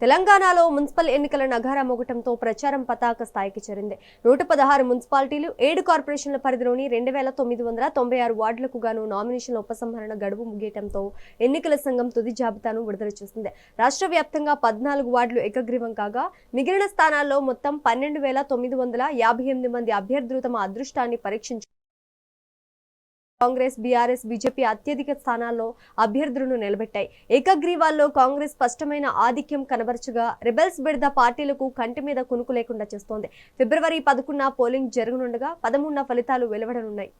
తెలంగాణలో మున్సిపల్ ఎన్నికల నగారా మోగటంతో ప్రచారం పతాక స్థాయికి చేరింది. 116 మున్సిపాలిటీలు, 7 కార్పొరేషన్ల పరిధిలోని 2996 వార్డులకు గాను నామినేషన్ల ఉపసంహరణ గడువు ముగియటంతో ఎన్నికల సంఘం తుది జాబితాను విడుదల చేసింది. రాష్ట్ర వ్యాప్తంగా 14 వార్డులు ఏకగ్రీవం కాగా మిగిలిన స్థానాల్లో మొత్తం 12,958 మంది అభ్యర్థులు తమ అదృష్టాన్ని పరీక్షించారు. కాంగ్రెస్, బీఆర్ఎస్, బీజేపీ అత్యధిక స్థానాల్లో అభ్యర్థులను నిలబెట్టాయి. ఏకగ్రీవాల్లో కాంగ్రెస్ స్పష్టమైన ఆధిక్యం కనబరచగా రెబెల్స్ బిడద పార్టీలకు కంటి మీద కునుకు లేకుండా చేస్తోంది. ఫిబ్రవరి 11న పోలింగ్ జరగనుండగా 13న ఫలితాలు వెలువడనున్నాయి.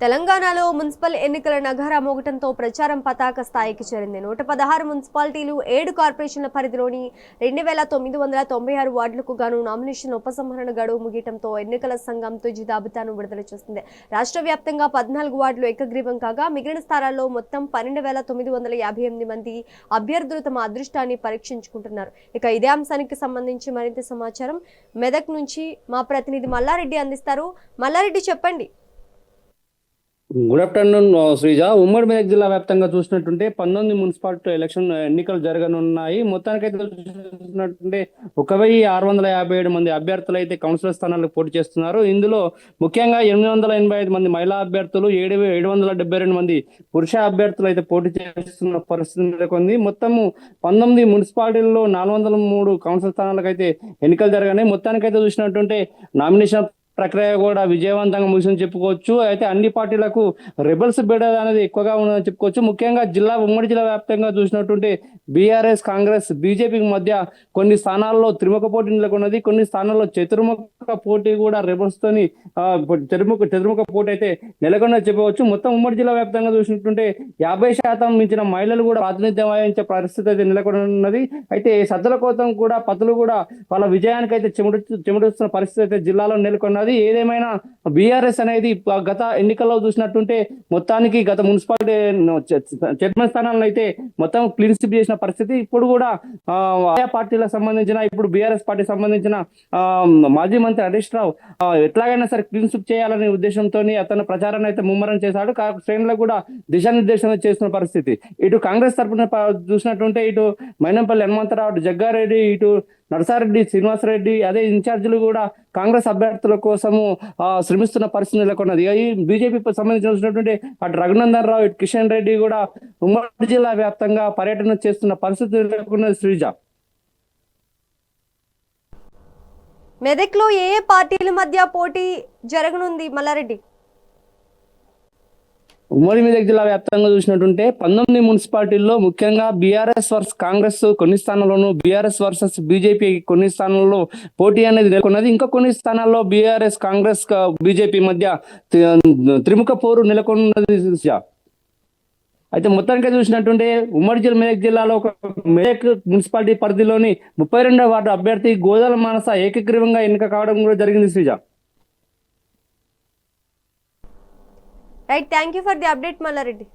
తెలంగాణలో మున్సిపల్ ఎన్నికల నగారా మోగటంతో ప్రచారం పతాక స్థాయికి చేరింది. 116 మున్సిపాలిటీలు, 7 కార్పొరేషన్ల పరిధిలోని 2996 వార్డులకు గాను నామినేషన్ల ఉపసంహరణ గడువు ముగియటంతో ఎన్నికల సంఘం తుది జాబితాను విడుదల చేసింది. రాష్ట్ర వ్యాప్తంగా 14 వార్డులు ఏకగ్రీవం కాగా మిగిలిన స్థానాల్లో మొత్తం 12,958 మంది అభ్యర్థులు తమ అదృష్టాన్ని పరీక్షించుకుంటున్నారు. ఇక ఇదే అంశానికి సంబంధించి మరింత సమాచారం మెదక్ నుంచి మా ప్రతినిధి మల్లారెడ్డి అందిస్తారు. మల్లారెడ్డి, చెప్పండి. Good afternoon Sreeja. ఉమ్మడి మెదక్ జిల్లా వ్యాప్తంగా చూసినట్టుంటే 19 మున్సిపాలిటీ ఎలక్షన్ ఎన్నికలు జరగనున్నాయి. మొత్తానికైతే చూసినట్టుంటే 1657 మంది అభ్యర్థులు అయితే కౌన్సిలర్ స్థానాలకు పోటీ చేస్తున్నారు. ఇందులో ముఖ్యంగా 885 మంది మహిళా అభ్యర్థులు, 772 మంది పురుష అభ్యర్థులు అయితే పోటీ చేస్తున్న పరిస్థితి నెలకొంది. మొత్తము 19 మున్సిపాలిటీల్లో 403 కౌన్సిలర్ స్థానాలకు అయితే ఎన్నికలు జరగాయి. మొత్తానికైతే చూసినట్టుంటే నామినేషన్ ప్రక్రియ కూడా విజయవంతంగా ముగిసిందని చెప్పుకోవచ్చు. అయితే అన్ని పార్టీలకు రెబల్స్ బెడ అనేది ఎక్కువగా ఉన్నదని చెప్పుకోవచ్చు. ముఖ్యంగా ఉమ్మడి జిల్లా వ్యాప్తంగా చూసినట్టుంటే బీఆర్ఎస్, కాంగ్రెస్, బీజేపీకి మధ్య కొన్ని స్థానాల్లో త్రిముఖ పోటీ నెలకొన్నది. కొన్ని స్థానాల్లో చతుర్ముఖ పోటీ కూడా రెబల్స్ తోని చతుర్ముఖ పోటీ అయితే నెలకొన్నది చెప్పవచ్చు. మొత్తం ఉమ్మడి జిల్లా వ్యాప్తంగా చూసినట్టుంటే 50% మించిన మహిళలు కూడా ప్రాతినిధ్యం వహించే పరిస్థితి అయితే నెలకొన్నది. అయితే సద్దుల కోసం కూడా పతులు కూడా వాళ్ళ విజయానికి అయితే చెముడుస్తున్న పరిస్థితి అయితే జిల్లాలో నెలకొన్నది. ఏదేమైనా బీఆర్ఎస్ అనేది గత ఎన్నికల్లో చూసినట్టుంటే మొత్తానికి గత మున్సిపాలిటీ చైర్మన్ స్థానాలను అయితే మొత్తం క్లీన్ స్వీప్ చేసిన పరిస్థితి. ఇప్పుడు కూడా ఆయా పార్టీలకు సంబంధించిన ఇప్పుడు బీఆర్ఎస్ పార్టీకి సంబంధించిన మాజీ మంత్రి హరీష్ రావు ఎట్లాగైనా సరే క్లీన్ స్వీప్ చేయాలనే ఉద్దేశంతో అతను ప్రచారాన్ని అయితే ముమ్మరం చేశాడు. శ్రేణులకు కూడా దిశానిర్దేశం చేస్తున్న పరిస్థితి. ఇటు కాంగ్రెస్ తరఫున చూసినట్టుంటే ఇటు మైనంపల్లి హనుమంతరావు, అటు జగ్గారెడ్డి, ఇటు నరసారెడ్డి, శ్రీనివాసరెడ్డి, అదే ఇన్ఛార్జీలు కూడా కాంగ్రెస్ అభ్యర్థుల కోసము శ్రమిస్తున్న పరిస్థితి నెలకొన్నది. ఈ బీజేపీ సంబంధించినటువంటి అటు రఘునందన్ రావు, ఇటు కిషన్ రెడ్డి కూడా ఉమ్మడి జిల్లా వ్యాప్తంగా పర్యటన చేస్తున్న పరిస్థితి నెలకొన్నది. శ్రీజ, మెదక్లో ఏ పార్టీల మధ్య పోటీ జరగనుంది మల్లారెడ్డి? ఉమ్మడి మెదక్ జిల్లా వ్యాప్తంగా చూసినట్టుంటే 19 మున్సిపాలిటీల్లో ముఖ్యంగా బీఆర్ఎస్ వర్సెస్ కాంగ్రెస్ కొన్ని స్థానాల్లోనూ, బీఆర్ఎస్ వర్సెస్ బీజేపీ కొన్ని స్థానాల్లో పోటీ అనేది నెలకొన్నది. ఇంకా కొన్ని స్థానాల్లో బీఆర్ఎస్, కాంగ్రెస్, బీజేపీ మధ్య త్రిముఖ పోరు నెలకొన్నది. అయితే మొత్తానికి చూసినట్టుంటే ఉమ్మడి మెదక్ జిల్లాలో మెదక్ మున్సిపాలిటీ పరిధిలోని 32వ వార్డు అభ్యర్థి గోదాల మానస ఏకగ్రీవంగా ఎన్నిక కావడం కూడా జరిగింది. Sreeja, right, thank you for the update Mallareddy.